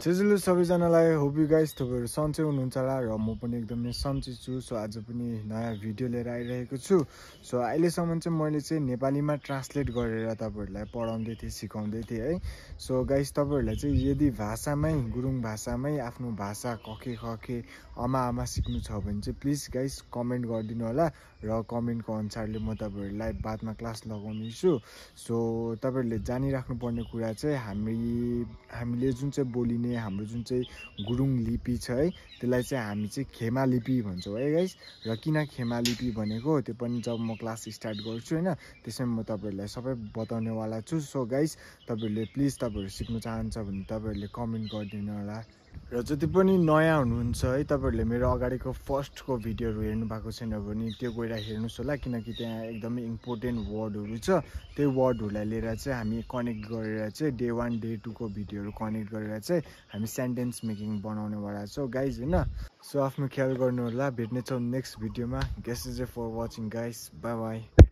जेजुलु सबैजनालाई hope you guys तपाईहरु सन्चै हुनुहुन्छ होला र म पनि एकदमै सन्चै छु। सो आज पनि नयाँ भिडियो लिएर आइरहेको छु। सो अहिलेसम्म चाहिँ मैले चाहिँ नेपालीमा ट्रान्सलेट गरेर तपाईहरुलाई पढाउँदै थिए, सिकाउँदै थिए है। सो गाइस तपाईहरुलाई चाहिँ यदि भाषामै गुरुङ भाषामै आफ्नो भाषा कके खके अमा आमा सिक्नु छ भने चाहिँ प्लिज गाइस कमेन्ट गरिदिनु होला र कमेन्टको अनुसारले म तपाईहरुलाई बादमा क्लास लगाउने छु। सो तपाईहरुले जानिराख्नु पर्ने कुरा चाहिँ हामीले जुन चाहिँ बोलिने हाम्रो जुन चाहिँ गुरुङ लिपि छ है त्यसलाई चाहिँ हामी चाहिँ खेमा लिपि भन्छौँ है गाइस। र किन खेमा लिपि भनेको त्यो पनि जब म क्लास स्टार्ट गर्छु हैन त्यसैमा म तपाईहरुलाई सबै बताउने वाला छु। सो गाइस तपाईहरुले प्लिज तपाईहरु सिक्नु चाहन्छ भने तपाईहरुले कमेन्ट गरिदिनु होला। र जति पनि नयाँ हुनुहुन्छ है तपाईहरुले मेरो अगाडिको फर्स्टको भिडियोहरु हेर्नु भएको छैन भने त्यो गएर हेर्नुस् होला, किनकि त्यहाँ एकदमै इम्पोर्टेन्ट वर्डहरु छ। त्यो वर्डहरुलाई लिएर चाहिँ हामी कनेक्ट गरेर चाहिँ डे 1 डे 2 को भिडियोहरु कनेक्ट गरेर चाहिँ हामी सेन्टेन्स मेकिङ बनाउने वाला छौं गाइस हैन। सो आफ्नो ख्याल गर्नु होला, भेट्ने छौं नेक्स्ट भिडियोमा। Guess is for watching guys, bye by.